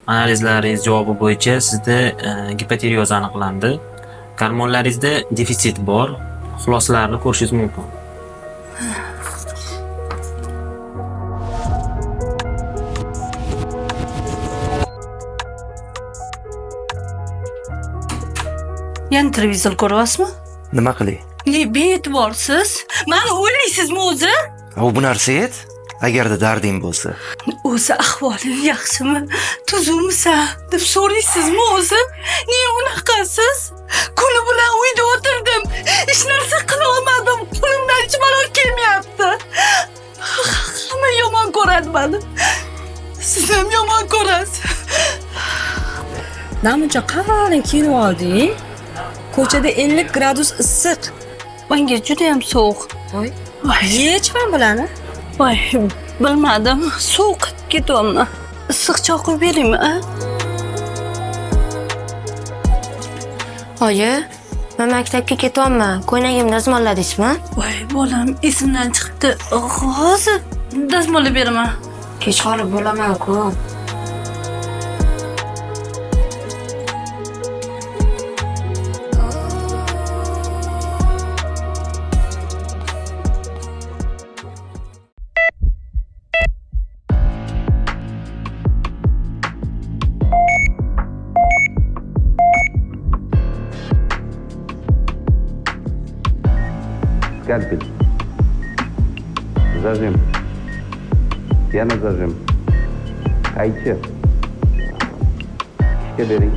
Analizlaringiz javobi bo'yicha sizda gipotireoz aniqlandi. Gormonlaringizda defitsit bor. Xulosalarni ko'rishingiz mumkin. Yana televizor ko'ryapsizmi? Nima qilay? Bee'tiborsiz. Mani o'ylaysizmi o'zi? U bu narsa et. Agarda darding bo'lsa. O'zi ahvoling yaxshimi? Tuzukmisan deb so'raysizmi o'zi? Nega unaqasiz? Kuni bilan uyda o'tirdim. Hech narsa qila olmadim. Qo'limdan hech balo kelmayapti. Hamma yomon ko'radi meni. Siz ham yomon ko'rasiz. Namuncha qalin kiyib olding. Ko'chada 50 gradus issiq. Menga juda ham sovuq. Voy. Yechman bilani. Voy, bilmadim. Sovuq ketyapman. Issiq choy qo'yib beraymi? Oyi, men maktabga ketyapman. Ko'ylagimni dazmolladingizmi? Voy, bolam esimdan chiqibdi. Hozir dazmollab beraman. Kech qolib bo'laman-ku. Скальпель. Зажим. Yana zajim. Qaychi. Ishga bering.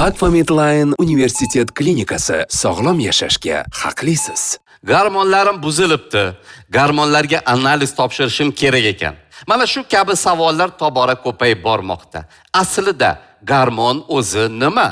Akfa Medline universitet klinikasi sog'lom yashashga haqlisiz. Gormonlarim buzilibdi. Gormonlarga analiz topshirishim kerak ekan. Mana shu kabi savollar tobora ko'payib bormoqda. Aslida gormon o'zi nima?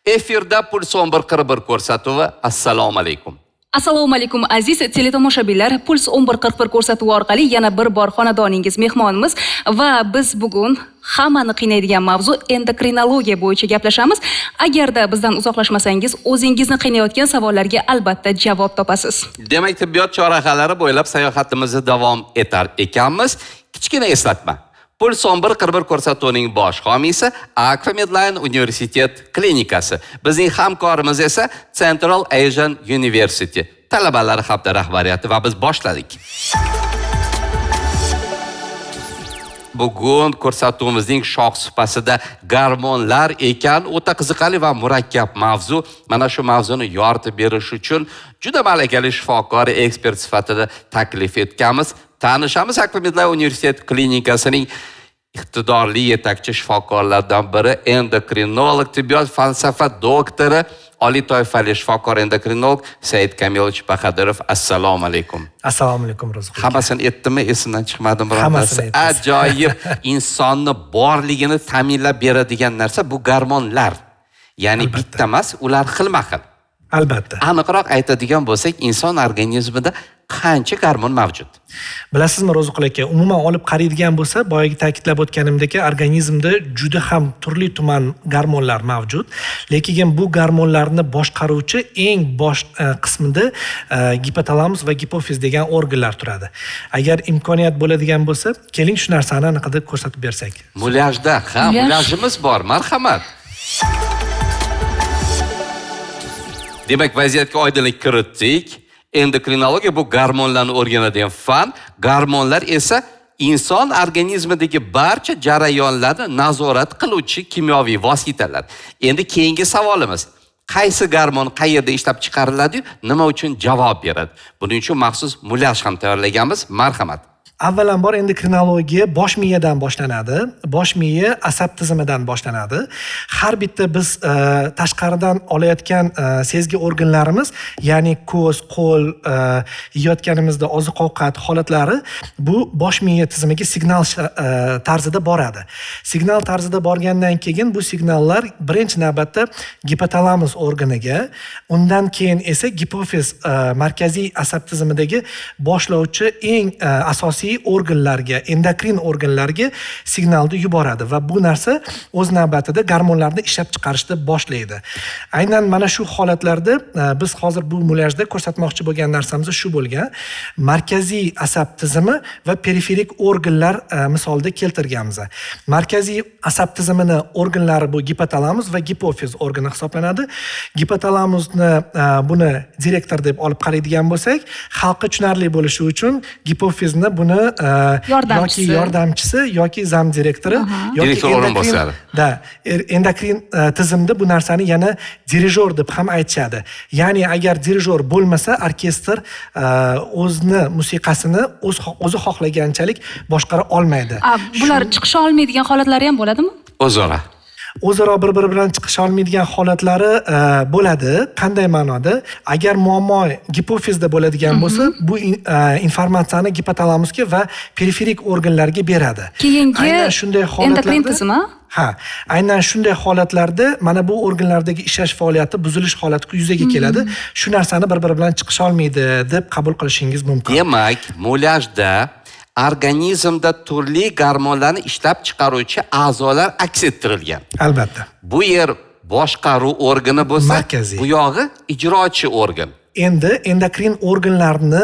Efirda Puls 1141 ko'rsatuvi. Assalomu alaykum. Assalomu alaykum aziz teletomoshabinlar. Puls 1141 ko'rsatuvi orqali yana bir bor xonadoningiz mehmonimiz va biz bugun hammani qiynaydigan mavzu endokrinologiya bo'yicha gaplashamiz. Agarda bizdan uzoqlashmasangiz, o'zingizni qiynayotgan savollarga albatta javob topasiz. Demak, tibbiyot chorrahalari bo'ylab sayohatimizni davom etar ekanmiz. Kichkina eslatma. Puls 1141 ko'rsatuvining bosh homiysi Akfa Medline universitet klinikasi. Bizning hamkorimiz esa Central Asian University. Talabalari hafta rahbariyati va biz boshladik. Bugun ko'rsatuvimizning shoh suhbatida gormonlar ekan, o'ta qiziqarli va murakkab mavzu. Mana shu mavzuni yoritib berish uchun juda malakali shifokor ekspert sifatida taklif etganmiz. Tanishamiz. Akfa Medline universitet klinikasining iqtidorli yetakchi shifokorlardan biri endokrinolog, tibbiyot falsafa doktori, oliy toifali shifokor endokrinolog Said Kamilovich Bahadirov. Assalomu alaykum. Assalomu alaykum Rozqulbek. Hammasini aytdimmi? Esimdan chiqmadimi? Hammasini aytdingiz. Ajoyib. Insonni borligini ta'minlab beradigan narsa bu gormonlar. Ya'ni bitta emas, ular xilma-xil. Albatta. Aniqroq aytadigan bo'lsak, inson organizmida qancha gormon mavjud? Bilasizmi Rozqulbek aka, umuman olib qaraydigan bo'lsa, boyagi ta'kidlab o'tganimdek, organizmda juda ham turli tuman gormonlar mavjud. Lekin bu gormonlarni boshqaruvchi eng bosh qismida gipotalamus va gipofiz degan organlar turadi. Agar imkoniyat bo'ladigan bo'lsa, keling shu narsani aniqlab ko'rsatib bersak. Mulyajda, mulyajimiz bor, marhamat. Demak, vaziyatga oydinlik kiritdik. Endokrinologiya bu gormonlarni o'rganadigan fan. Gormonlar esa inson organizmidagi barcha jarayonlarni nazorat qiluvchi kimyoviy vositalar. Endi keyingi savolimiz: qaysi gormon qayerda ishlab chiqariladi, nima uchun javob beradi? Buning uchun maxsus mulyaj ham tayyorlaganmiz. Marhamat. Avvalambor endokrinologiya bosh miyadan boshlanadi. Bosh miya asab tizimidan boshlanadi. Har bitta biz tashqaridan olayotgan sezgi organlarimiz, ya'ni ko'z, qo'l, yeyotganimizda oziq-ovqat holatlari bu bosh miya tizimiga signal tarzida boradi. Signal tarzida borgandan keyin bu signallar birinchi navbatda gipotalamus organiga, undan keyin esa gipofiz markaziy asab tizimidagi boshlovchi eng asosiy organlarga, endokrin organlarga signalni yuboradi va bu narsa o'z navbatida gormonlarni ishlab chiqarishni boshlaydi. Aynan mana shu holatlarda biz hozir bu mulyajda ko'rsatmoqchi bo'lgan narsamiz shu bo'lgan. Markaziy asab tizimi va periferik organlar misolida keltirganmiz. Markaziy asab tizimini organlari bu gipotalamus va gipofiz organi hisoblanadi. Gipotalamusni buni direktor deb olib qaraydigan bo'lsak, xalqqa tushunarli bo'lishi uchun gipofizni buni yoki yordamchisi yoki zam direktori yoki direktor o'rinbosari. Endokrin tizimda bu narsani yana dirijor deb ham aytishadi. Ya'ni agar dirijor bo'lmasa, orkestr o'zini musiqasini o'zi xohlaganchalik boshqara olmaydi. Bular chiqisha olmaydigan holatlari ham bo'ladimi? O'zaro bir-biri bilan chiqisha olmaydigan holatlari bo'ladi. Qanday ma'noda? Agar muammo gipofizda bo'ladigan bo'lsa, bu informatsiyani gipotalamusga va periferik organlarga beradi. Keyingi endokrin tizimi? Aynan shunday holatlarda mana bu organlardagi ishlash faoliyati buzilish holati yuzaga keladi. Shu narsani bir-biri bilan chiqisha olmaydi deb qabul qilishingiz mumkin. Demak, mulyajda organizmda turli gormonlarni ishlab chiqaruvchi a'zolar aks ettirilgan. Albatta. Bu yer boshqaruv organi bo'lsa, markaziy. Bu yog'i ijrochi organ. Endi endokrin organlarni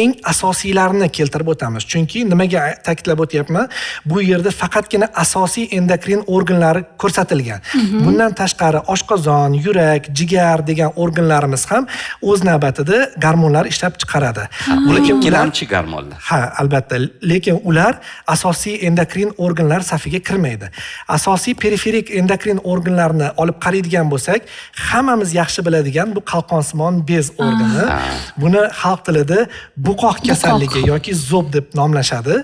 eng asosiylarini keltirib o'tamiz. Chunki nimaga ta'kidlab o'tyapman? Bu yerda faqatgina asosiy endokrin organlari ko'rsatilgan. Bundan tashqari oshqozon, yurak, jigar degan organlarimiz ham o'z navbatida gormonlar ishlab chiqaradi. Bular ikkilamchi gormonlar. Albatta, lekin ular asosiy endokrin organlar safiga kirmaydi. Asosiy periferik endokrin organlarni olib qaraydigan bo'lsak, hammamiz yaxshi biladigan bu qalqon bez organi. Buni xalq tilida buqoq kasalligi yoki zob deb nomlashadi.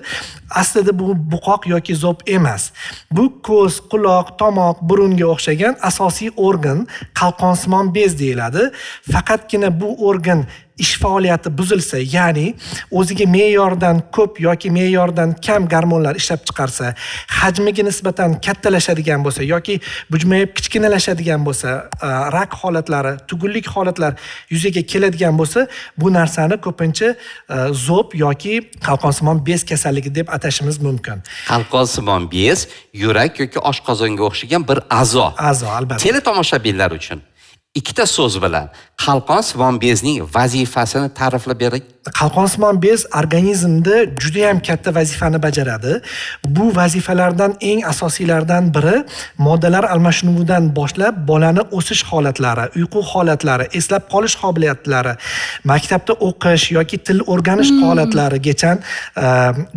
Aslida bu buqoq yoki zob emas. Bu ko'z, quloq, tomoq, burunga o'xshagan asosiy organ qalqonsimon bez deyiladi. Faqatgina bu organ ish faoliyati buzilsa, ya'ni o'ziga me'yordan ko'p yoki me'yordan kam gormonlar ishlab chiqarsa, hajmiga nisbatan kattalashadigan bo'lsa yoki bujmayib kichkinalashadigan bo'lsa, rak holatlari, tugunlik holatlar yuzaga keladigan bo'lsa, bu narsani ko'pincha zob yoki qalqonsimon bez kasalligi deb atashimiz mumkin. Qalqonsimon bez yurak yoki oshqozonga o'xshagan bir a'zo. Albatta. Teletomoshabinlar uchun ikkita so'z bilan qalqonsimon bezning vazifasini ta'riflab bering. Qalqonsimon bez organizmda juda ham katta vazifani bajaradi. Bu vazifalardan eng asosiylaridan biri moddalar almashinuvidan boshlab bolani o'sish holatlari, uyqu holatlari, eslab qolish qobiliyatlari, maktabda o'qish yoki til o'rganish holatlarigacha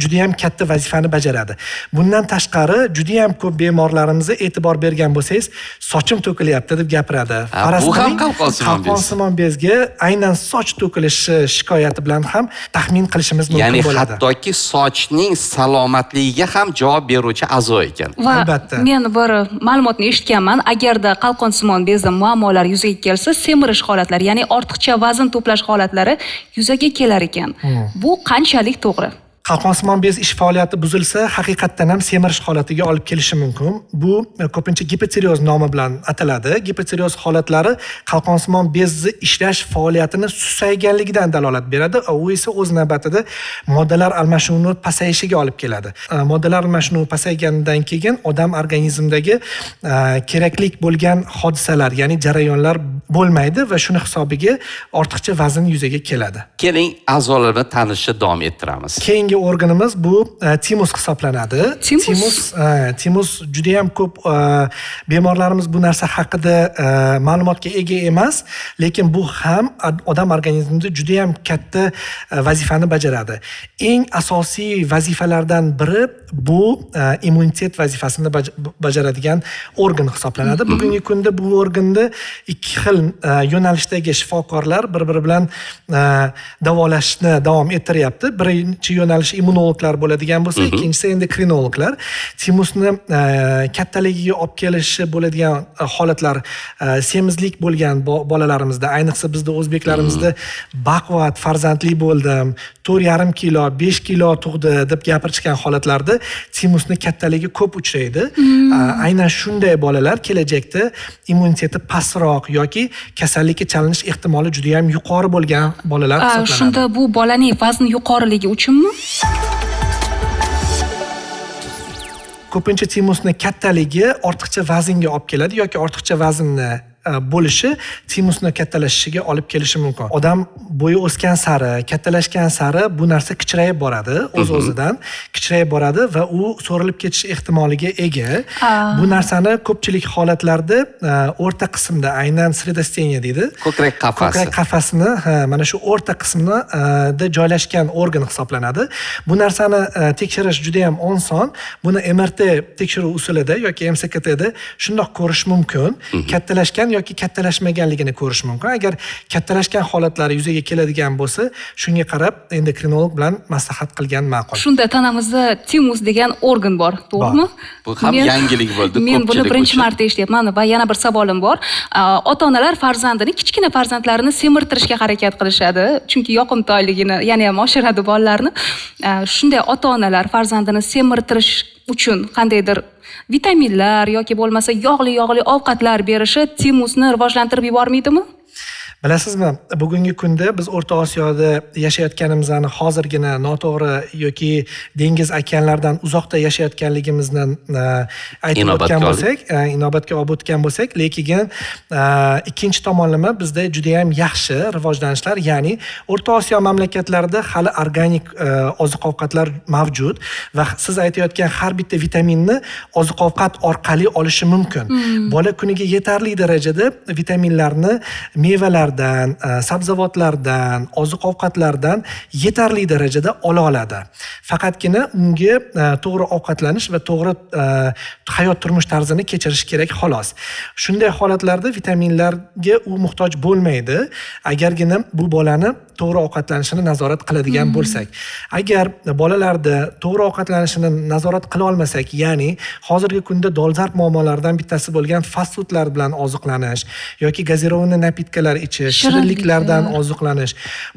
juda ham katta vazifani bajaradi. Bundan tashqari juda ham ko'p bemorlarimizga e'tibor bergan bo'lsangiz, sochim to'kilyapti deb gapiradi. Bu ham qalqonsimon bezga aynan soch to'kilishi shikoyati bilan ham taxmin qilishimiz mumkin bo'ladi. Ya'ni hattoki sochning salomatligiga ham javob beruvchi a'zo ekan. Va men bir ma'lumotni eshitganman, agarda qalqonsimon bezda muammolar yuzaga kelsa, semirish holatlari, ya'ni ortiqcha vazn to'plash holatlari yuzaga kelar ekan. Bu qanchalik to'g'ri? Qalqonsimon bez ish faoliyati buzilsa, haqiqatdan ham semirish holatiga olib kelishi mumkin. Bu ko'pincha gipotireoz nomi bilan ataladi. Gipotireoz holatlari qalqonsimon bezni ishlash faoliyatini susayganligidan dalolat beradi. U esa o'z navbatida moddalar almashinuvi pasayishiga olib keladi. Moddalar almashinuvi pasaygandan keyin odam organizmidagi keraklik bo'lgan hodisalar, ya'ni jarayonlar bo'lmaydi va shuni hisobiga ortiqcha vazn yuzaga keladi. Keling, a'zolar bilan tanishishni davom ettiramiz. Keyingi organimiz bu timus hisoblanadi. Timus juda ham ko'p bemorlarimiz bu narsa haqida ma'lumotga ega emas, lekin bu ham odam organizmida juda ham katta vazifani bajaradi. Eng asosiy vazifalardan biri bu immunitet vazifasini bajaradigan organ hisoblanadi. Bugungi kunda bu organda ikki xil yo'nalishdagi shifokorlar bir-biri bilan davolashni davom ettiryapti. Birinchi yo'nalish yo'nalish immunologlar bo'ladigan bo'lsa, ikkinchisi endokrinologlar. Timusni kattaligiga olib kelishi bo'ladigan holatlar semizlik bo'lgan bolalarimizda, ayniqsa bizda o'zbeklarimizda baquvvat farzandli bo'ldim, 4,5 kilo, 5 kilo tug'di deb gapirishgan holatlarda timusni kattaligi ko'p uchraydi. Aynan shunday bolalar kelajakda immuniteti pastroq yoki kasallikka chalinish ehtimoli juda ham yuqori bo'lgan bolalar hisoblanadi. Shunda bu bolaning vazni yuqoriligi uchunmi? Ko'pincha timusni kattaligi ortiqcha vaznga olib keladi yoki ortiqcha vaznni bo'lishi timusni kattalashishiga olib kelishi mumkin. Odam bo'yi o'sgan sari, kattalashgan sari bu narsa kichrayib boradi, o'z-o'zidan kichrayib boradi va u so'rilib ketish ehtimoliga ega. Bu narsani ko'pchilik holatlarda o'rta qismda, aynan sredosteniya deydi. Ko'krak qafasi. Ko'krak qafasini, mana shu o'rta qismida joylashgan organ hisoblanadi. Bu narsani tekshirish juda ham oson. Buni MRT tekshiruv usulida yoki MCKT da shundoq ko'rish mumkin. Kattalashgan yoki kattalashmaganligini ko'rish mumkin. Agar kattalashgan holatlari yuzaga keladigan bo'lsa, shunga qarab endokrinolog bilan maslahat qilgan ma'qul. Shunda tanamizda timus degan organ bor, to'g'rimi? Bu ham yangilik bo'ldi. Men buni birinchi marta eshityapman va yana bir savolim bor. Ota-onalar farzandini, kichkina farzandlarini semirtirishga harakat qilishadi, chunki yoqimtoyligini yana ham oshiradi bolalarni. Shunday ota-onalar farzandini semirtirish uchun qandaydir vitaminlar yoki bo'lmasa yog'li ovqatlar berishi timusni rivojlantirib yubormaydimi? Bilasizmi, bugungi kunda biz O'rta Osiyoda yashayotganimizni, hozirgina noto'g'ri yoki dengiz okeanlardan uzoqda yashayotganligimizni aytib o'tgan bo'lsak, inobatga olib o'tgan bo'lsak, lekin ikkinchi tomonlama bizda juda ham yaxshi rivojlanishlar, ya'ni O'rta Osiyo mamlakatlarida hali organik oziq-ovqatlar mavjud va siz aytayotgan har bitta vitaminni oziq-ovqat orqali olishi mumkin. Bola kuniga yetarli darajada vitaminlarni mevalar sabzavotlardan, oziq-ovqatlardan yetarli darajada ola oladi. Faqatgina unga to'g'ri ovqatlanish va to'g'ri hayot turmush tarzini kechirish kerak xolos. Shunday holatlarda vitaminlarga u muhtoj bo'lmaydi, agargina bu bolani to'g'ri ovqatlanishini nazorat qiladigan bo'lsak. Agar bolalarda to'g'ri ovqatlanishini nazorat qila olmasak, ya'ni hozirgi kunda dolzarb muammolardan bittasi bo'lgan fast foodlar bilan oziqlanish yoki gazirovanniy napitkalar ichish, shirinliklardan oziqlanish,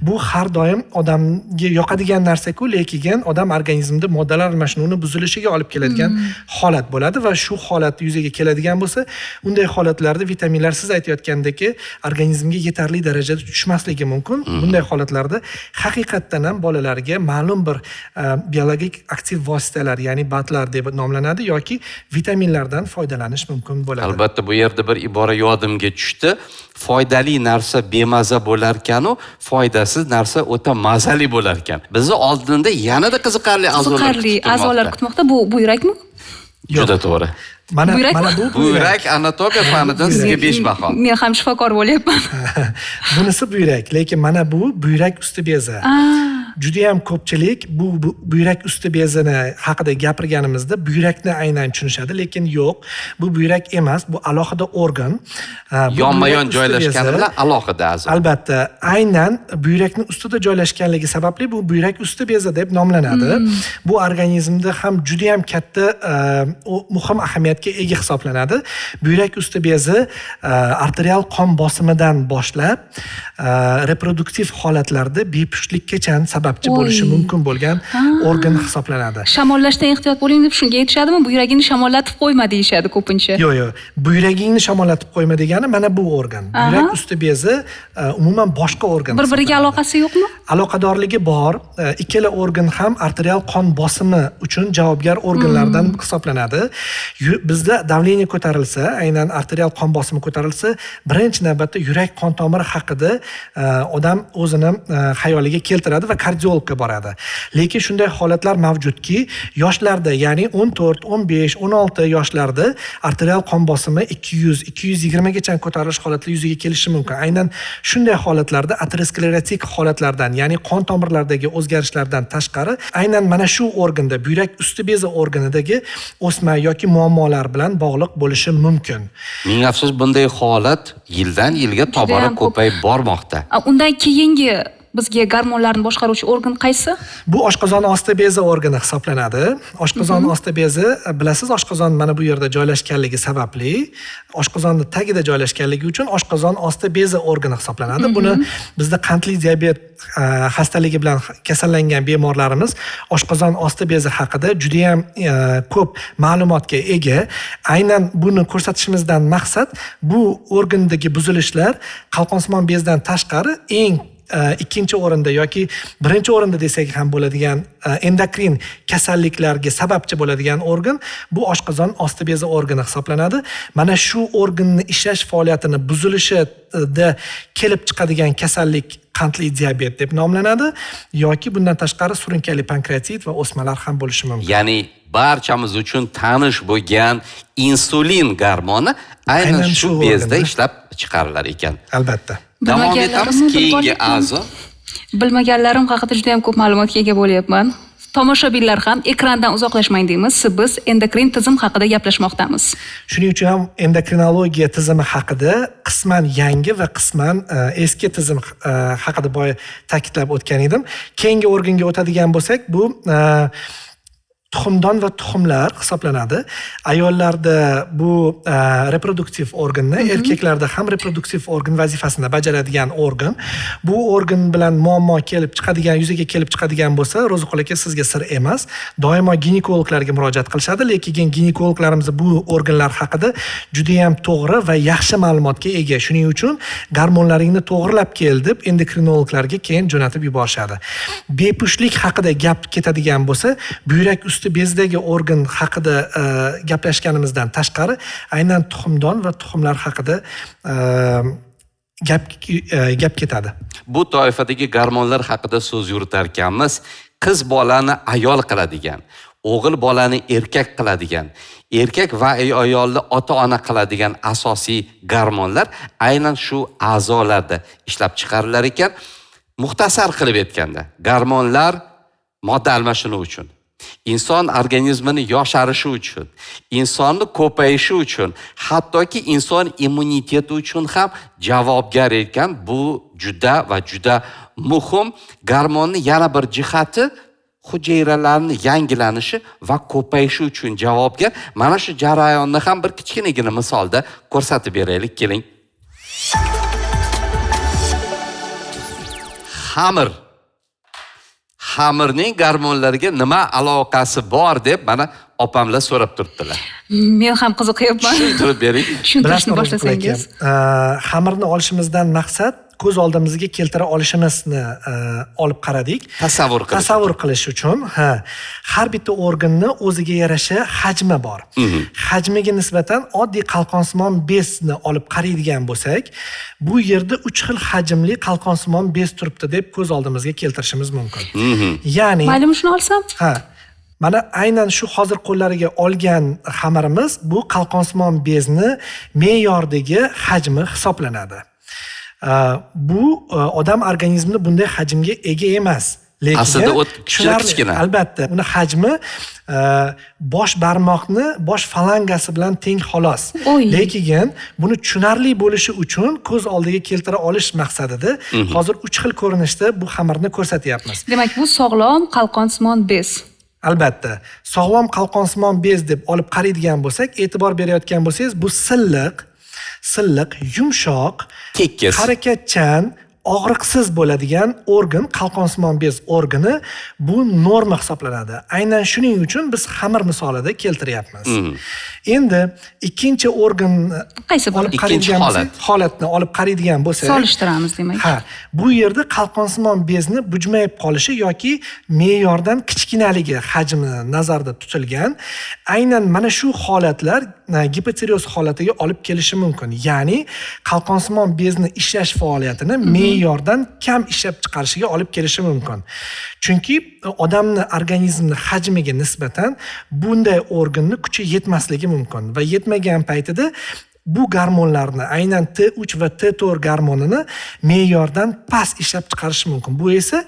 bu har doim odamga yoqadigan narsa-ku, lekin odam organizmida moddalar almashinuvini buzilishiga olib keladigan holat bo'ladi va shu holat yuzaga keladigan bo'lsa, unday holatlarda vitaminlar siz aytayotgandek organizmga yetarli darajada tushmasligi mumkin. Bunday holatlarda haqiqatdan ham bolalarga ma'lum bir biologik aktiv vositalar, ya'ni BATlar deb nomlanadi yoki vitaminlardan foydalanish mumkin bo'ladi. Albatta bu yerda bir ibora yodimga tushdi. Foydali narsa bemaza bo'lar ekan-u, foydasiz narsa o'ta mazali bo'lar ekan. Bizni oldinda yanada qiziqarli a'zolar kutmoqda. Bu buyrakmi? Juda to'g'ri. Mana bu buyrak anatomiya fanidan sizga 5 baho. Men ham shifokor bo'lyapman. Bunisi buyrak, lekin mana bu buyrak usti bezi. Juda ham ko'pchilik bu buyrak usti bezini haqida gapirganimizda buyrakni aynan tushunishadi, lekin yo'q, bu buyrak emas, bu alohida organ. Yonma-yon joylashgani bilan alohida a'zo. Albatta, aynan buyrakning ustida joylashganligi sababli bu buyrak usti bezi deb nomlanadi. Bu organizmda ham juda ham katta muhim ahamiyatga ega hisoblanadi. Buyrak usti bezi arterial qon bosimidan boshlab reproduktiv holatlarda bepushtlikkacha sababchi bo'lishi mumkin bo'lgan organ hisoblanadi. Shamollashdan ehtiyot bo'ling deb shunga aytishadimi? Buyragingni shamollatib qo'yma deyishadi ko'pincha. Yo'q. Buyragingni shamollatib qo'yma degani mana bu organ. Buyrak usti bezi umuman boshqa organ. Bir-biriga aloqasi yo'qmi? Aloqadorligi bor. Ikkala organ ham arterial qon bosimi uchun javobgar organlardan hisoblanadi. Bizda davleniya ko'tarilsa, aynan arterial qon bosimi ko'tarilsa, birinchi navbatda yurak qon tomiri haqida odam o'zini xayoliga keltiradi va kardiologga boradi. Lekin shunday holatlar mavjudki, yoshlarda, ya'ni 14, 15, 16 yoshlarda arterial qon bosimi 200, 220 gacha ko'tarilish holatlari yuzaga kelishi mumkin. Aynan shunday holatlarda aterosklerotik holatlardan, ya'ni qon tomirlaridagi o'zgarishlardan tashqari, aynan mana shu organda, buyrak usti bezi organidagi o'sma yoki muammolar bilan bog'liq bo'lishi mumkin. Ming afsus, bunday holat yildan yilga tobora ko'payib bormoqda. Undan keyingi bizga gormonlarni boshqaruvchi organ qaysi? Bu oshqozon osti bezi organi hisoblanadi. Oshqozon osti bezi, bilasiz, oshqozon mana bu yerda joylashganligi sababli, oshqozonni tagida joylashganligi uchun oshqozon osti bezi organi hisoblanadi. Buni bizda qandli diabet xastaligi bilan kasallangan bemorlarimiz oshqozon osti bezi haqida juda ham ko'p ma'lumotga ega. Aynan buni ko'rsatishimizdan maqsad bu organdagi buzilishlar qalqonsimon bezdan tashqari eng ikkinchi o'rinda yoki birinchi o'rinda desak ham bo'ladigan endokrin kasalliklarga sababchi bo'ladigan organ bu oshqozon osti bezi organi hisoblanadi. Mana shu organni ishlash faoliyatini buzilishida kelib chiqadigan kasallik qandli diabet deb nomlanadi yoki bundan tashqari surunkali pankreatit va o'smalar ham bo'lishi mumkin. Ya'ni barchamiz uchun tanish bo'lgan insulin gormoni aynan shu bezda ishlab chiqarilar ekan. Albatta. Davom etamiz keyingi a'zo. Bilmaganlarim haqida juda ham ko'p ma'lumotga ega bo'lyapman. Tomoshabinlar ham ekrandan uzoqlashmang deymiz. Biz endokrin tizim haqida gaplashmoqdamiz. Shuning uchun ham endokrinologiya tizimi haqida qisman yangi va qisman eski tizim haqida boya ta'kidlab o'tgan edim. Keyingi organga o'tadigan bo'lsak, bu tuxumdon va tuxumlar hisoblanadi. Ayollarda bu reproduktiv organni, erkaklarda ham reproduktiv organ vazifasini bajaradigan organ. Bu organ bilan muammo yuzaga kelib chiqadigan bo'lsa, Ro'ziqul aka sizga sir emas. Doimo ginekologlarga murojaat qilishadi, lekin ginekologlarimiz bu organlar haqida juda ham to'g'ri va yaxshi ma'lumotga ega. Shuning uchun gormonlaringni to'g'rilab kel deb endokrinologlarga keyin jo'natib yuborishadi. Bepushtlik haqida gap ketadigan bo'lsa, buyrak usti bezdagi organ haqida gaplashganimizdan tashqari aynan tuxumdon va tuxumlar haqida gap ketadi. Bu toifadagi gormonlar haqida so'z yuritar ekanmiz. Qiz bolani ayol qiladigan, o'g'il bolani erkak qiladigan, erkak va ayolni ota-ona qiladigan asosiy gormonlar aynan shu a'zolarda ishlab chiqarilar ekan. Muxtasar qilib aytganda, gormonlar modda almashinuvi uchun, inson organizmini yosharishi uchun, insonni ko'payishi uchun, hattoki inson immuniteti uchun ham javobgar ekan. Bu juda va juda muhim. Gormonni yana bir jihati hujayralarni yangilanishi va ko'payishi uchun javobgar. Mana shu jarayonni ham bir kichkinagina misolda ko'rsatib beraylik, keling. Xamir. Xamirning gormonlarga nima aloqasi bor deb mana opamlar so'rab turibdilar. Men ham qiziqyapman. Tushuntirib bering. Tushuntirishni boshlasangiz. Xamirni olishimizdan maqsad ko'z oldimizga keltira olishimizni olib qaradik. Tasavvur qilish uchun, har bitta organni o'ziga yarasha hajmi bor. Hajmiga nisbatan oddiy qalqonsimon bezni olib qaraydigan bo'lsak, bu yerda 3 xil hajmli qalqonsimon bez turibdi deb ko'z oldimizga keltirishimiz mumkin. Ya'ni, mayli shuni olsam? Mana aynan shu hozir qo'llariga olgan xamirimiz bu qalqonsimon bezni me'yordagi hajmi hisoblanadi. Bu odam organizmi bunday hajmga ega emas. Lekin aslida kichkina. Albatta, uni hajmi bosh barmoqni bosh falangasi bilan teng xolos. Lekin buni tushunarli bo'lishi uchun ko'z oldiga keltira olish maqsadida hozir 3 xil ko'rinishda bu xamirni ko'rsatyapmiz. Demak, bu sog'lom qalqonsimon bez. Albatta, sog'lom qalqonsimon bez deb olib qaraydigan bo'lsak, e'tibor berayotgan bo'lsangiz, bu silliq, yumshoq, tekis, harakatchan, og'riqsiz bo'ladigan organ, qalqonsimon bez organi bu norma hisoblanadi. Aynan shuning uchun biz xamir misolida keltiryapmiz. Endi ikkinchi organ qaysi olib qaraydigan holatni olib qaraydigan bo'lsak, solishtiramiz demak. Bu yerda qalqonsimon bezni bujmayib qolishi yoki me'yordan kichkinaligi hajmi nazarda tutilgan. Aynan mana shu holatlar gipotireoz holatiga olib kelishi mumkin. Ya'ni qalqonsimon bezni ishlash faoliyatini me'yordan kam ishlab chiqarishiga olib kelishi mumkin. Chunki odamni organizmini hajmiga nisbatan bunday organni kuchi yetmasligi mumkin va yetmagan paytida bu gormonlarni, aynan T3 va T4 gormonini me'yordan past ishlab chiqarish mumkin. Bu esa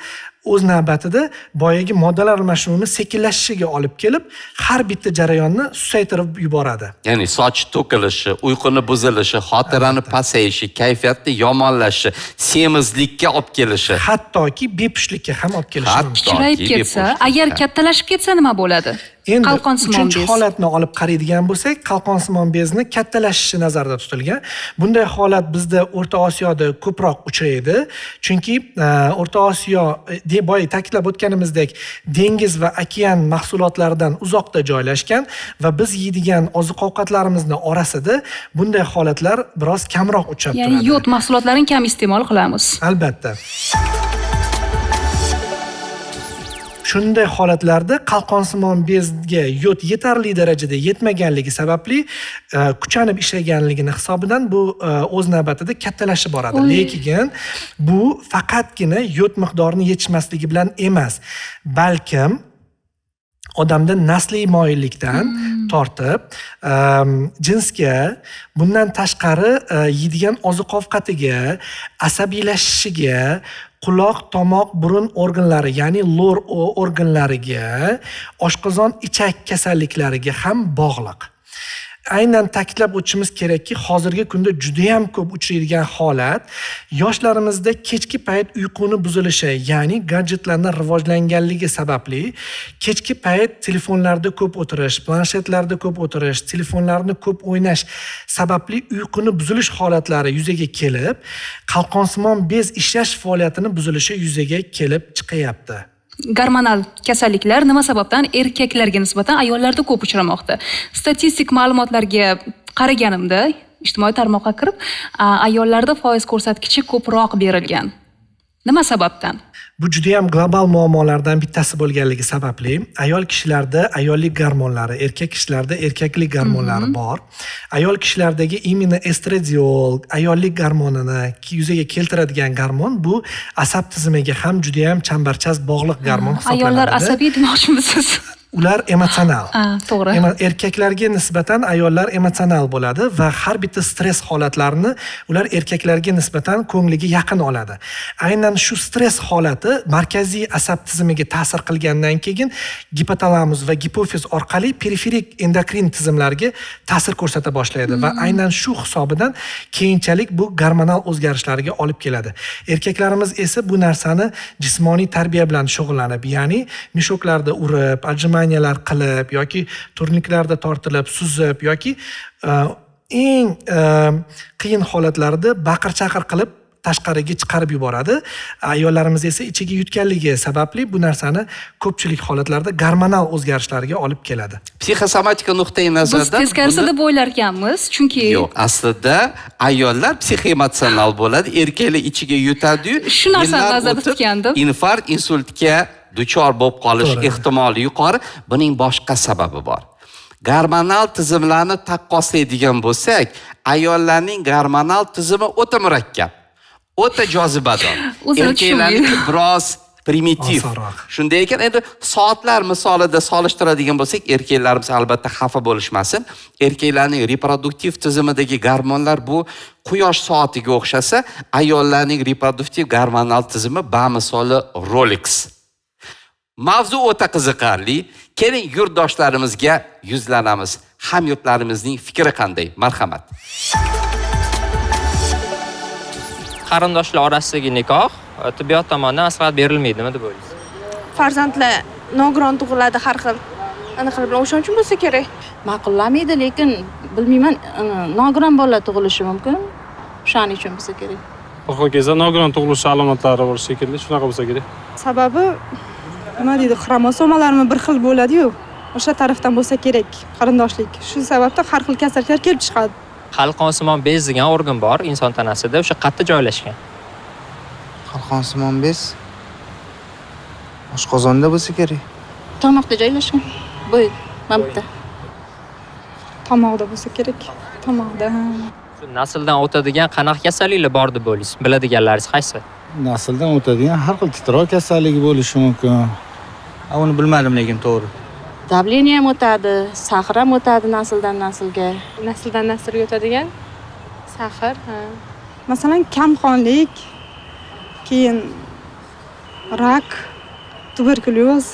o'z navbatida boyagi moddalar almashinuvini sekinlashishiga olib kelib, har bitta jarayonni susaytirib yuboradi. Ya'ni soch to'kilishi, uyquni buzilishi, xotirani pasayishi, kayfiyatni yomonlashishi, semizlikka olib kelishi, Hattoki bepishlikka ham olib kelishi mumkin. Kichrayib ketsa, agar kattalashib ketsa nima bo'ladi? Endi Qalqonsimon uchinchi bez. holatni olib qaraydigan bo'lsak, qalqonsimon bezni kattalashishi nazarda tutilgan. Bunday holat bizda O'rta Osiyoda ko'proq uchraydi, chunki O'rta Osiyo boya ta'kidlab o'tganimizdek, dengiz va okean mahsulotlaridan uzoqda joylashgan va biz yeydigan oziq-ovqatlarimizni orasida bunday holatlar biroz kamroq uchrab turadi. Ya'ni yod mahsulotlarini kam iste'mol qilamiz. Albatta. Shunday holatlarda qalqonsimon bezga yod yetarli darajada yetmaganligi sababli kuchanib ishlaganligini hisobidan bu o'z navbatida kattalashib boradi. Lekin bu faqatgina yod miqdorini yetishmasligi bilan emas, balkim odamda nasliy moyillikdan tortib jinsga, bundan tashqari yeydigan oziq-ovqatiga, asabiylashishiga, quloq, tomoq, burun organlari, ya'ni lo'r organlariga, oshqozon ichak kasalliklariga ham bog'liq. Aynan ta'kidlab o'tishimiz kerakki, hozirgi kunda juda ham ko'p uchraydigan holat yoshlarimizda kechki payt uyquni buzilishi, ya'ni gadjetlarning rivojlanganligi sababli kechki payt telefonlarda ko'p o'tirish, planshetlarda ko'p o'tirish, telefonlarni ko'p o'ynash sababli uyquni buzilish holatlari yuzaga kelib, qalqonsimon bez ishlash faoliyatini buzilishi yuzaga kelib chiqyapti. Gormonal kasalliklar nima sababdan erkaklarga nisbatan ayollarda ko'p uchramoqda? Statistik ma'lumotlarga qaraganimda, ijtimoiy tarmoqqa kirib, ayollarda foiz ko'rsatkichi ko'proq berilgan. Nima sababdan? Bu juda ham global muammolardan bittasi bo'lganligi sababli ayol kishilarda ayollik gormonlari, erkak kishilarda erkaklik gormonlari bor. Ayol kishilardagi imенно estradiol, ayollik gormonini yuzaga keltiradigan gormon bu asab tizimiga ham juda ham chambarchas bog'liq gormon hisoblanadi. Ayollar asabiy demoqchimisiz? Ular emotsional. To'g'ri. Erkaklarga nisbatan ayollar emotsional bo'ladi va har bitta stress holatlarini ular erkaklarga nisbatan ko'ngliga yaqin oladi. Aynan shu stress holati markaziy asab tizimiga ta'sir qilgandan keyin gipotalamus va gipofiz orqali periferik endokrin tizimlarga ta'sir ko'rsata boshlaydi va aynan shu hisobidan keyinchalik bu gormonal o'zgarishlarga olib keladi. Erkaklarimiz esa bu narsani jismoniy tarbiya bilan shug'ullanib, ya'ni mishoklarda urib, ajrimaniyalar qilib yoki turniklarda tortilib, suzib yoki eng qiyin holatlarda baqir-chaqir qilib tashqariga chiqarib yuboradi. Ayollarimiz esa ichiga yutganligi sababli bu narsani ko'pchilik holatlarda gormonal o'zgarishlarga olib keladi. Psixosomatika nuqtai nazardan biz teskarisi deb o'ylar ekanmiz, chunki yo'q, aslida ayollar psixoemotsional bo'ladi, erkaklar ichiga yutadi-yu, shu narsani nazarda tutgandim. Infarkt, insultga duchor bo'lib qolish ehtimoli yuqori. Buning boshqa sababi bor. Gormonal tizimlarni taqqoslaydigan bo'lsak, ayollarning gormonal tizimi o'ta murakkab, o'ta jozibador. Erkaklarning biroz primitiv. Shunday ekan, endi soatlar misolida solishtiradigan bo'lsak, erkaklarimiz albatta xafa bo'lishmasin. Erkaklarning reproduktiv tizimidagi gormonlar bu quyosh soatiga o'xshasa, ayollarning reproduktiv gormonal tizimi bamisoli Rolex. Mavzu o'ta qiziqarli. Keling, yurtdoshlarimizga yuzlanamiz. Hamyurtlarimizning fikri qanday? Marhamat. Qarindoshlar orasidagi nikoh tibbiyot tomonidan maslahat berilmaydimi deb o'ylaysiz? Farzandlar nogiron tug'iladi har xil. Aniq bilan o'shaning uchun bo'lsa kerak. Ma'qullamaydi, lekin bilmayman, nogiron bolalar tug'ilishi mumkin. O'shaning uchun bo'lsa kerak. Ho'kiza nogiron tug'ilish alomatlari bor shekilli, shunaqa bo'lsa kerak. Sababi nima deydi, xromosomalarimiz bir xil bo'ladi-yu. O'sha tarafdan bo'lsa kerak qarindoshlik. Shu sababdan har xil kasalliklar kelib chiqadi. Qalqonsimon bez degan organ bor inson tanasida, o'sha qayerda joylashgan? Qalqonsimon bez oshqozonda bo'lsa kerak. Tomoqda joylashgan. Bu mamda. Tomoqda bo'lsa kerak. Tomoqda. Shu nasldan o'tadigan qanaqa kasalliklar bor deb o'ylaysiz? Biladiganlaringiz qaysi? Nasldan o'tadigan har xil titroq kasalligi bo'lishi mumkin. Uni bilmadim, lekin to'g'ri. Давление ham o'tadi, sahr ham o'tadi nasldan naslga. Nasldan naslga o'tadigan sahr, Masalan, kamqonlik, keyin rak, Tuberkulyoz.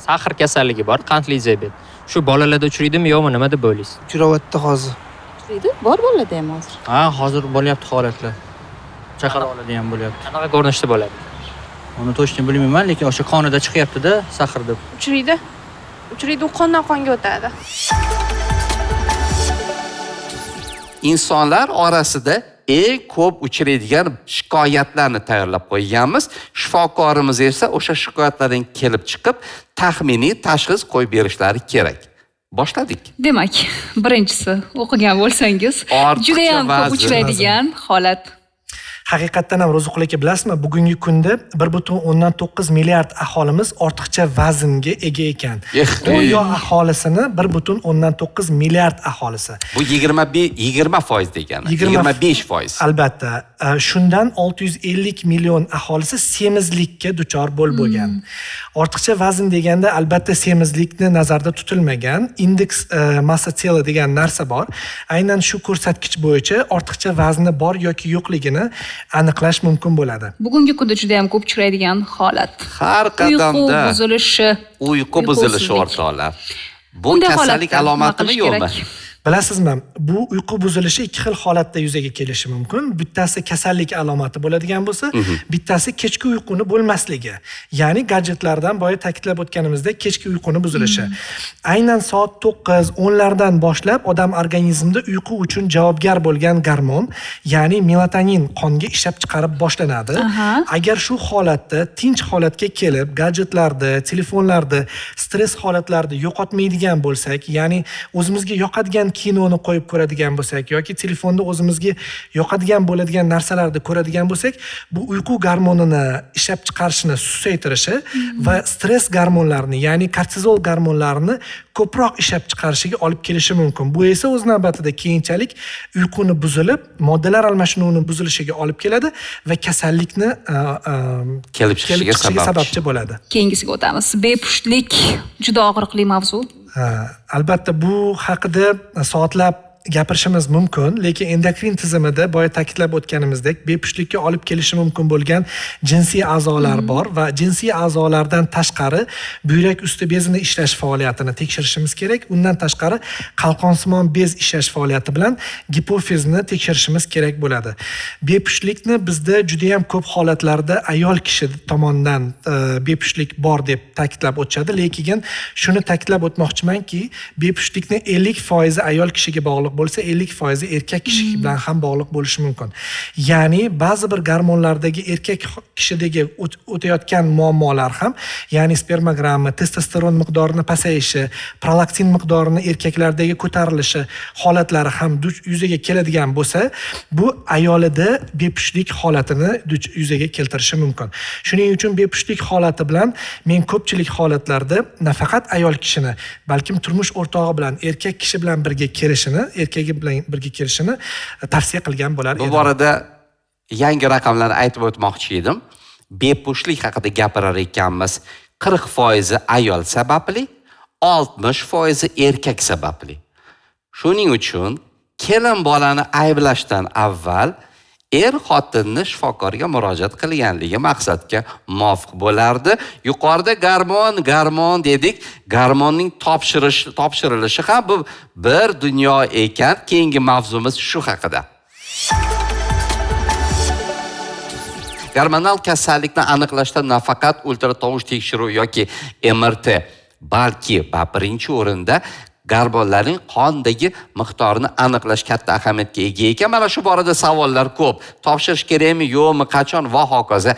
Sahr kasalligi bor, qandli diabet. Shu bolalarda uchraydimi yo'qmi, nima deb o'ylaysiz? Uchrayapti hozir. Uchraydi? Bor bolada ham hozir. Ha, hozir bo'lyapti holatlar. Chaqaloqlarda ham bo'lyapti. Qanaqa ko'rinishda bo'ladi? Uni to'shni bilmayman, lekin o'sha qonida chiqyapti-da, sahr deb. Uchraydi. Uchraydi, u qondan qonga o'tadi. Insonlar orasida eng ko'p uchraydigan shikoyatlarni tayyorlab qo'yganmiz. Shifokorimiz esa o'sha shikoyatlardan kelib chiqib, taxminiy tashxis qo'yib berishlari kerak. Boshladik. Demak, birinchisi o'qigan bo'lsangiz, juda ham ko'p uchraydigan holat. Haqiqatdan ham Ro'ziqul aka, bilasizmi, bugungi kunda 1.9 milliard aholimiz ortiqcha vaznga ega ekan. Dunyo aholisini 1.9 milliard aholisi. Bu 20% degani. 25%. Albatta. Shundan 650 million aholisi semizlikka duchor bo'lgan. Ortiqcha vazn deganda albatta semizlikni nazarda tutilmagan indeks massa tela degan narsa bor. Aynan shu ko'rsatkich bo'yicha ortiqcha vazni bor yoki yo'qligini aniqlash mumkin bo'ladi. Bugungi kunda juda ham ko'p uchraydigan holat. Har qadamda uyqu buzilishi o'rtoqlar. Bu kasallik alomatimi yo'qmi? Bilasizmi, bu uyqu buzilishi ikki xil holatda yuzaga kelishi mumkin. Bittasi kasallik alomati bo'ladigan bo'lsa, bittasi kechki uyquni bo'lmasligi. Ya'ni gadjetlardan boya ta'kidlab o'tganimizdek kechki uyquni buzilishi. Aynan soat 9-10 lardan boshlab odam organizmida uyqu uchun javobgar bo'lgan gormon, ya'ni melatonin qonga ishlab chiqarib boshlanadi. Agar shu holatda tinch holatga kelib, gadjetlarda, telefonlarda, stress holatlarida yo'qotmaydigan bo'lsak, ya'ni o'zimizga yoqadigan kinoni qo'yib ko'radigan bo'lsak yoki telefonda o'zimizga yoqadigan bo'ladigan narsalarni ko'radigan bo'lsak, bu uyqu gormonini ishlab chiqarishni susaytirishi va stress gormonlarini, ya'ni kortizol gormonlarini ko'proq ishlab chiqarishiga olib kelishi mumkin. Bu esa o'z navbatida keyinchalik uyquni buzilib, moddalar almashinuvining buzilishiga olib keladi va kasallikni kelib chiqishiga sababchi bo'ladi. Keyingisiga o'tamiz. Bepushtlik juda og'riqli mavzu. Albatta bu haqida soatlab gapirishimiz mumkin, lekin endokrin tizimida boya ta'kidlab o'tganimizdek bepushtlikka olib kelishi mumkin bo'lgan jinsiy a'zolar bor va jinsiy a'zolardan tashqari buyrak usti bezini ishlash faoliyatini tekshirishimiz kerak. Undan tashqari qalqonsimon bez ishlash faoliyati bilan gipofizni tekshirishimiz kerak bo'ladi. Bepushtlikni bizda juda ham ko'p holatlarda ayol kishi tomonidan bepushtlik bor deb ta'kidlab o'tishadi, lekin shuni ta'kidlab o'tmoqchimanki, bepushtlikni 50% ayol kishiga bog'liq bo'lsa, 50% erkak kishi bilan ham bog'liq bo'lishi mumkin. Ya'ni ba'zi bir gormonlardagi erkak kishidagi o'tayotgan muammolar ham, ya'ni spermogramma, testosteron miqdorining pasayishi, prolaktin miqdorining erkaklardagi ko'tarilishi holatlari ham yuzaga keladigan bo'lsa, bu ayolida bepushtlik holatini yuzaga keltirishi mumkin. Shuning uchun bepushtlik holati bilan men ko'pchilik holatlarda nafaqat ayol kishini, balkim turmush o'rtog'i bilan erkak kishi bilan birga kelishini, erkagi bilan birga kelishini tavsiya qilgan bo'lar edim. Bu borada yangi raqamlarni aytib o'tmoqchi edim. Bepushtlik haqida gapirar ekanmiz. 40% ayol sababli, 60% erkak sababli. Shuning uchun kelin bolani ayblashdan avval xotinni shifokorga murojaat qilganligi maqsadga muvofiq bo'lardi. Yuqorida gormon dedik. Gormonning topshirilishi ham bu bir dunyo ekan. Keyingi mavzumiz shu haqida. Gormonal kasallikni aniqlashda nafaqat ultratovush tekshiruv yoki MRT, balki birinchi o'rinda gormonlarning qondagi miqdorini aniqlash katta ahamiyatga ega ekan. Mana shu borada savollar ko'p. Topshirish kerakmi, yo'qmi, qachon va hokazo.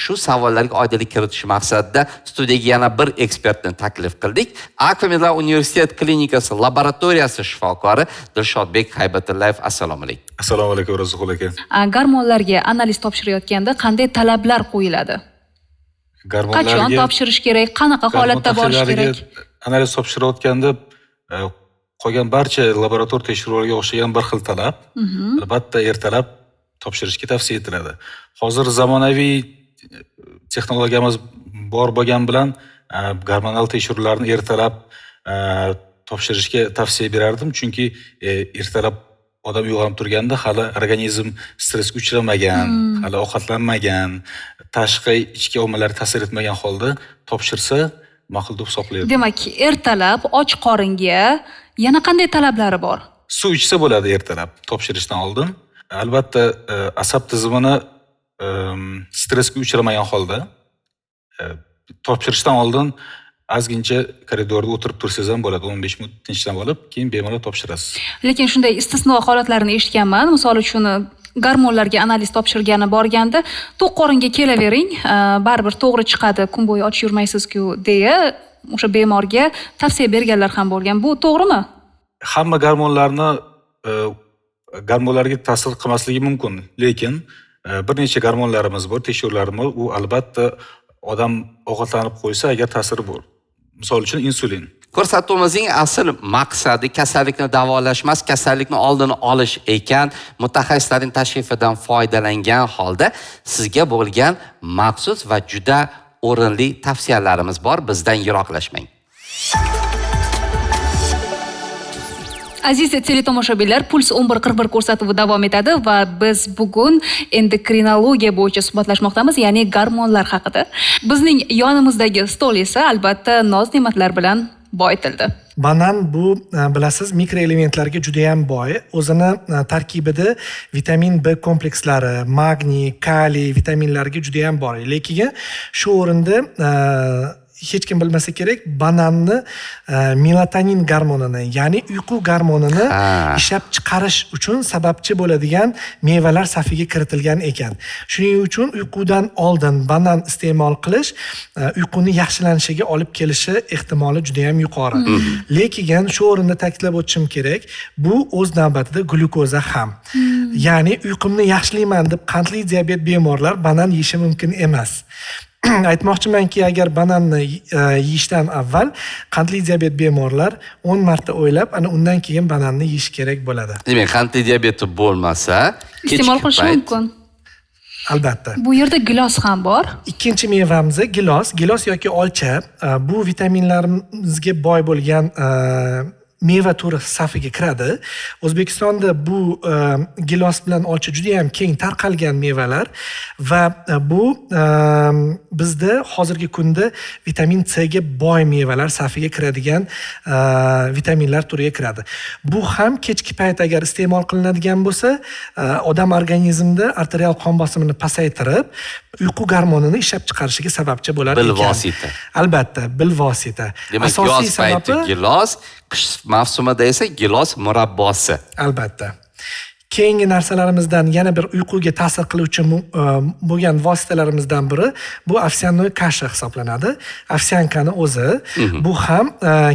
Shu savollarga oydinlik kiritish maqsadida studiyaga yana bir ekspertni taklif qildik. Akfa universitet klinikasi laboratoriyasi shifokori Dilshodbek Haybatullayev. Assalomu alaykum. Assalomu alaykum Ro'ziqul aka. Gormonlarga analiz topshirayotganda qanday talablar qo'yiladi? Qachon topshirish kerak, qanaqa holatda borish kerak? Analiz topshirayotganda qolgan barcha laborator tekshiruvlarga o'xshagan bir xil talab. Albatta ertalab topshirishga tavsiya etiladi. Hozir zamonaviy texnologiyamiz bor bo'lgan bilan gormonal tekshiruvlarni ertalab topshirishga tavsiya berardim, chunki ertalab odam uyg'onib turganda hali organizm stressga uchramagan, hali ovqatlanmagan, tashqi ichki omillar ta'sir etmagan holda topshirsa ma'qul deb hisoblaydi. Demak, ertalab och qoringa yana qanday talablari bor? Suv ichsa bo'ladi ertalab topshirishdan oldin. Albatta, asab tizimini stressga uchramagan holda topshirishdan oldin ozgincha koridorda o'tirib tursangiz ham bo'ladi, 15 minut tinchlanib olib, keyin bemalol topshirasiz. Lekin shunday istisno holatlarni eshitganman. Misol uchun gormonlarga analiz topshirgani borganda, to'q qoringa kelavering, baribir to'g'ri chiqadi, kun bo'yi och yurmaysiz-ku deya o'sha bemorga tavsiya berganlar ham bo'lgan. Bu to'g'rimi? Hamma gormonlarga ta'sir qilmasligi mumkin, lekin bir necha gormonlarimiz bor, tekshiruvlarimiz u albatta odam ovqatlanib qo'ysa agar ta'siri bor. Misol uchun insulin. Ko'rsatuvimizning asl maqsadi kasallikni davolash emas, kasallikni oldini olish ekan. Mutaxassislarning tashrifidan foydalangan holda sizga bo'lgan maxsus va juda o'rinli tavsiyalarimiz bor. Bizdan yiroqlashmang. Aziz teletomoshabinlar, Puls 11:41 ko'rsatuvi davom etadi va biz bugun endokrinologiya bo'yicha suhbatlashmoqdamiz, ya'ni gormonlar haqida. Bizning yonimizdagi stol esa albatta noz-ne'matlar bilan boyitildi. Banan bu bilasiz mikroelementlarga juda ham boy. O'zini tarkibida vitamin B komplekslari, magniy, kaliy vitaminlarga juda ham boy. Lekin shu o'rinda hech kim bilmasa kerak, bananni melatonin gormonini, ya'ni uyqu gormonini ishlab chiqarish uchun sababchi bo'ladigan mevalar safiga kiritilgan ekan. Shuning uchun uyqudan oldin banan iste'mol qilish uyquni yaxshilanishiga olib kelishi ehtimoli juda ham yuqori. Lekin shu o'rinda ta'kidlab o'tishim kerak, bu o'z navbatida glyukoza ham. Ya'ni uyqumni yaxshilayman deb qandli diabet bemorlar banan yeyishi mumkin emas. Aytmoqchimanki, agar bananni yeyishdan avval qandli diabet bemorlar 10 marta o'ylab, ana undan keyin bananni yeyish kerak bo'ladi. Demak, qandli diabeti bo'lmasa, iste'mol qilish mumkin. Albatta. Bu yerda gilos ham bor. Ikkinchi mevamiz gilos yoki olcha. Bu vitaminlarimizga boy bo'lgan meva turi safiga kiradi. O'zbekistonda bu gilos bilan olcha juda ham keng tarqalgan mevalar va bu bizda hozirgi kunda vitamin C ga boy mevalar safiga kiradigan vitaminlar turiga kiradi. Bu ham kechki payt agar iste'mol qilinadigan bo'lsa, odam organizmida arterial qon bosimini pasaytirib, uyqu gormonini ishlab chiqarishiga sababchi bo'lar ekan. Bilvosita. Albatta, bilvosita. Demak, yoz payti gilos, qish mavsumida esa gilos murabbosi. Albatta. Keyingi narsalarimizdan yana bir uyquga ta'sir qiluvchi bo'lgan vositalarimizdan biri bu ovsyanoy kasha hisoblanadi. Ovsyankani o'zi bu ham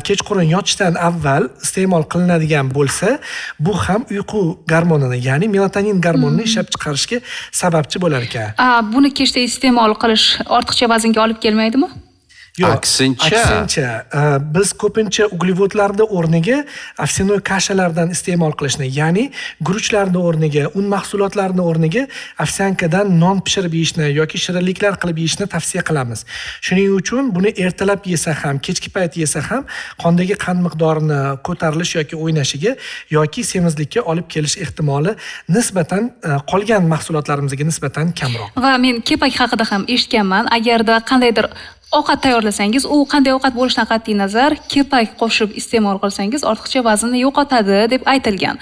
kechqurun yotishdan avval iste'mol qilinadigan bo'lsa, bu ham uyqu gormonini, ya'ni melatonin gormonini ishlab chiqarishga sababchi bo'lar ekan. Buni kechda iste'mol qilish ortiqcha vaznga olib kelmaydimi? Yo'q, aksincha. Biz ko'pincha uglevodlarning o'rniga ovsyanoy kashalardan iste'mol qilishni, ya'ni guruchlarning o'rniga, un mahsulotlarining o'rniga ovsyankadan non pishirib yeyishni yoki shirinliklar qilib yeyishni tavsiya qilamiz. Shuning uchun buni ertalab yesa ham, kechki payt yesa ham qondagi qand miqdorini ko'tarilish yoki o'ynashiga yoki semizlikka olib kelish ehtimoli nisbatan qolgan mahsulotlarimizga nisbatan kamroq. Va men kepak haqida ham eshitganman. Agarda qandaydir ovqat tayyorlasangiz, u qanday ovqat bo'lishidan qat'iy nazar, kepak qo'shib iste'mol qilsangiz ortiqcha vaznni yo'qotadi deb aytilgan.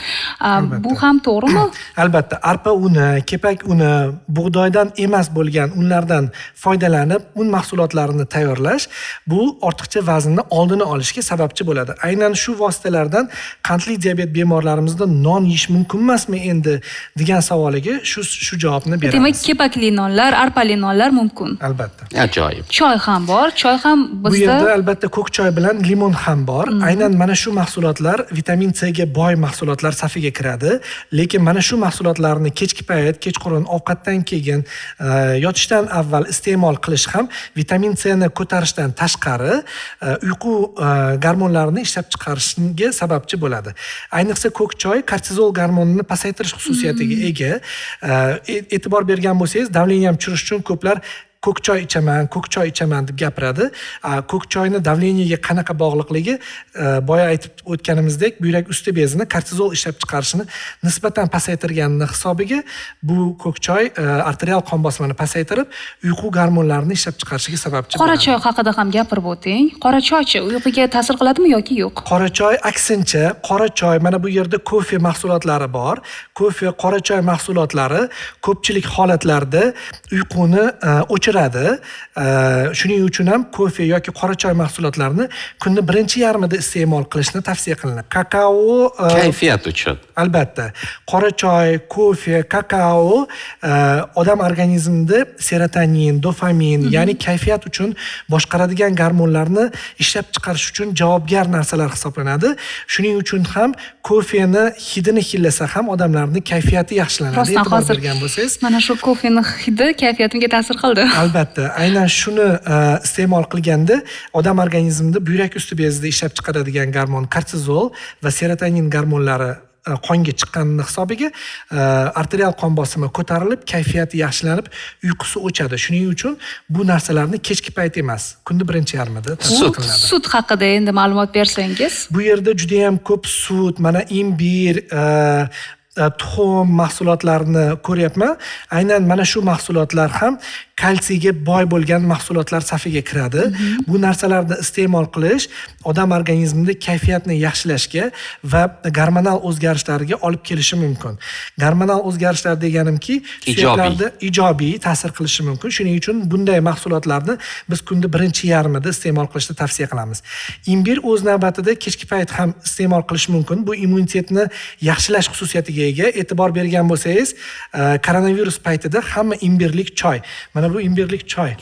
Bu ham to'g'rimi? Albatta, arpa uni, kepak uni, bug'doydan emas bo'lgan unlardan foydalanib, un mahsulotlarini tayyorlash bu ortiqcha vaznni oldini olishga sababchi bo'ladi. Aynan shu vositalardan qandli diabet bemorlarimizda non yeyish mumkin emasmi endi degan savoliga shu javobni beramiz. Demak, kepakli nonlar, arpali nonlar mumkin. Albatta. Ajoyib. Choy ham bor. Choy ham bizda. Bu yerda albatta ko'k choy bilan limon ham bor. Aynan mana shu mahsulotlar vitamin C ga boy mahsulotlar safiga kiradi. Lekin mana shu mahsulotlarni kechki payt, kechqurun ovqatdan keyin yotishdan avval iste'mol qilish ham vitamin C ni ko'tarishdan tashqari uyqu gormonlarini ishlab chiqarishga sababchi bo'ladi. Ayniqsa ko'k choy kortizol gormonini pasaytirish xususiyatiga ega. E'tibor bergan bo'lsangiz, davleniyam tushirish uchun ko'plar ko'k choy ichaman deb gapiradi. Ko'k choyni davleniyaga qanaqa bog'liqligi boya aytib o'tganimizdek, buyrak usti bezini kortizol ishlab chiqarishini nisbatan pasaytirganini hisobiga bu ko'k choy arterial qon bosimini pasaytirib, uyqu gormonlarini ishlab chiqarishiga sababchi bo'ladi. Qora choy haqida ham gapirib o'ting. Qora choychi uyquga ta'sir qiladimi yoki yo'q? Qora choy aksincha, qora choy mana bu yerda kofe mahsulotlari bor. Kofe, qora choy mahsulotlari ko'pchilik holatlarda uyquni o'chiradi. Shuning uchun ham kofe yoki qora choy mahsulotlarini kunning birinchi yarmida iste'mol qilishni tavsiya qilinadi. Kakao Kayfiyat uchun. Albatta. Qora choy, kofe, kakao odam organizmida serotonin, dopamin, ya'ni kayfiyat uchun boshqaradigan gormonlarni ishlab chiqarish uchun javobgar narsalar hisoblanadi. Shuning uchun ham kofeni hidini hillasa ham odamlarning kayfiyati yaxshilanadi. E'tibor bergan bo'lsangiz, mana shu kofening hidi kayfiyatimga ta'sir qildi. Albatta, aynan shuni iste'mol qilganda odam organizmida buyrak usti bezida ishlab chiqaradigan gormon kortizol va serotonin gormonlari qonga chiqqani hisobiga arterial qon bosimi ko'tarilib, kayfiyati yaxshilanib, uyqusi o'chadi. Shuning uchun bu narsalarni kechki payt emas, kunning birinchi yarmida tavsiya qilinadi. Sut haqida endi ma'lumot bersangiz. Bu yerda juda ham ko'p sut, mana imbir, tuxum mahsulotlarini ko'ryapman. Aynan mana shu mahsulotlar ham kalsiyga boy bo'lgan mahsulotlar safiga kiradi. Bu narsalarni iste'mol qilish odam organizmida kayfiyatni yaxshilashga va gormonal o'zgarishlarga olib kelishi mumkin. Gormonal o'zgarishlar deganimki, suyaklarda ijobiy ta'sir qilishi mumkin. Shuning uchun bunday mahsulotlarni biz kunning birinchi yarmida iste'mol qilishni tavsiya qilamiz. Imbir o'z navbatida kechki payt ham iste'mol qilish mumkin. Bu immunitetni yaxshilash xususiyatiga ega. E'tibor bergan bo'lsangiz, koronavirus paytida hamma imbirlik choy. Mana bu imbirlik choy.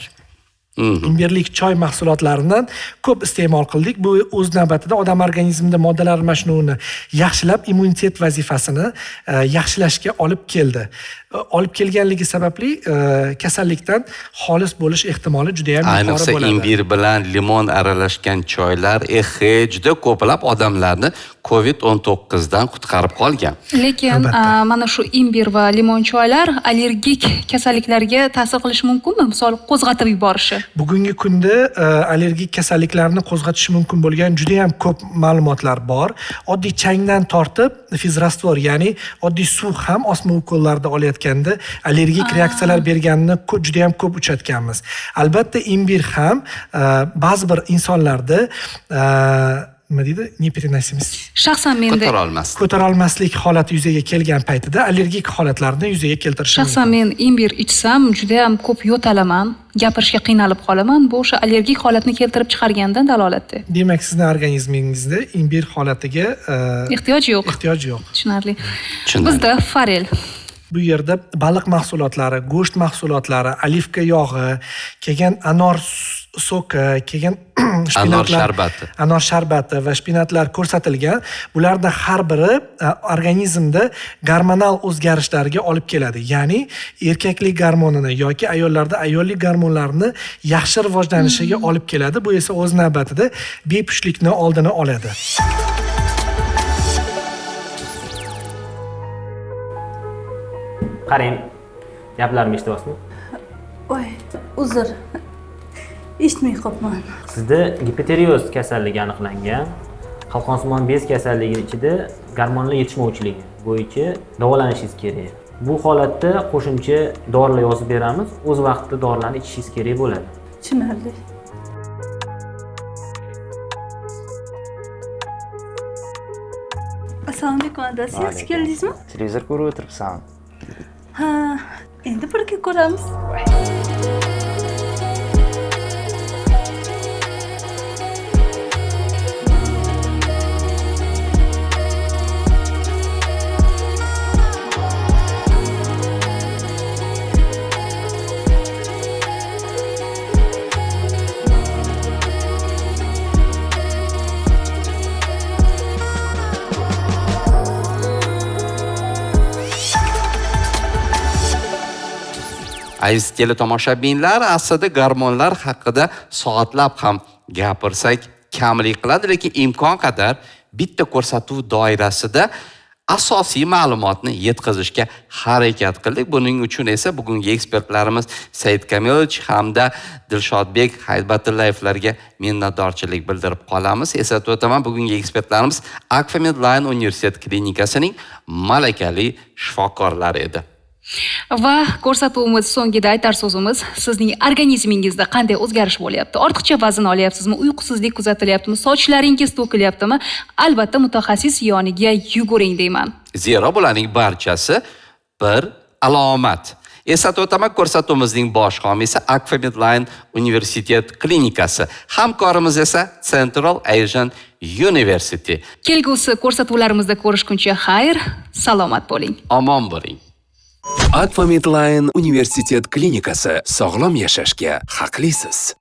Imbirlik choy mahsulotlaridan ko'p iste'mol qildik. Bu o'z navbatida odam organizmida moddalar almashinuvini yaxshilab, immunitet vazifasini yaxshilashga olib keldi. Olib kelganligi sababli kasallikdan xolis bo'lish ehtimoli juda ham yuqori bo'ladi. Ayniqsa imbir bilan limon aralashgan choylar juda ko'plab odamlarni COVID-19 dan qutqarib qolgan. Lekin mana shu imbir va limon choylar allergik kasalliklarga ta'sir qilishi mumkinmi? Misol, qo'zg'atib yuborishi. Bugungi kunda allergik kasalliklarni qo'zg'atishi mumkin bo'lgan juda ham ko'p ma'lumotlar bor. Oddiy changdan tortib fizrastvor, ya'ni oddiy suv ham osma ukollarda olayotganda allergik reaksiyalar berganini juda ham ko'p uchratganmiz. Albatta imbir ham ba'zi bir insonlarda nima deydi? Neperenosimist. Shaxsan menda ko'tarolmaslik holati yuzaga kelgan paytida allergik holatlarni yuzaga keltirishi mumkin. Shaxsan men imbir ichsam juda ham ko'p yo'talaman, gapirishga qiynalib qolaman. Bu o'sha allergik holatni keltirib chiqargandan dalolatda. Demak, sizning organizmingizda imbir holatiga ehtiyoj yo'q. Tushunarli. Bizda farel. Bu yerda baliq mahsulotlari, go'sht mahsulotlari, olivka yog'i, keyin anor soki, keyin anor sharbati va shpinatlar ko'rsatilgan. Bularning har biri organizmda gormonal o'zgarishlarga olib keladi. Ya'ni erkaklik gormonini yoki ayollarda ayollik gormonlarini yaxshi rivojlanishiga olib keladi. Bu esa o'z navbatida bepushtlikni oldini oladi. Qarang, gaplarni eshityapsizmi? Voy, uzr. Eshitmay qolibman. Sizda gipotireoz kasalligi aniqlangan. Qalqonsimon bez kasalligi ichida gormonal yetishmovchiligi bo'yicha davolanishingiz kerak. Bu holatda qo'shimcha dorilar yozib beramiz. O'z vaqtida dorilarni ichishingiz kerak bo'ladi. Tushunarli. Assalomu alaykum adasi, yaxshi keldingizmi? Televizor ko'rib o'tiribsan. Ha, endi birga ko'ramiz. Aziz teletomoshabinlar, aslida gormonlar haqida soatlab ham gapirsak kamlik qiladi, lekin imkon qadar bitta ko'rsatuv doirasida asosiy ma'lumotni yetkazishga harakat qildik. Buning uchun esa bugungi ekspertlarimiz Said Kamilovich hamda Dilshodbek Haybatullayevlarga minnatdorchilik bildirib qolamiz. Eslatib o'taman, bugungi ekspertlarimiz Akfa Medline Universitet klinikasining malakali shifokorlari edi. Va ko'rsatuvimiz so'ngida aytar so'zimiz, sizning organizmingizda qanday o'zgarish bo'lyapti? Ortiqcha vazn olyapsizmi? Uyqusizlik kuzatilyaptimi? Sochlaringiz to'kilyaptimi? Albatta mutaxassis yoniga yuguring deyman. Zero bularning barchasi bir alomat. Eslatib o'taman, ko'rsatuvimizning bosh homiysi Akfa Medline Universitet klinikasi. Hamkorimiz esa Central Asian University. Kelgusi ko'rsatuvlarimizda ko'rishguncha xayr, salomat bo'ling. Omon bo'ling. Akfa Medline Universitet klinikasi. Sog'lom yashashga haqlisiz.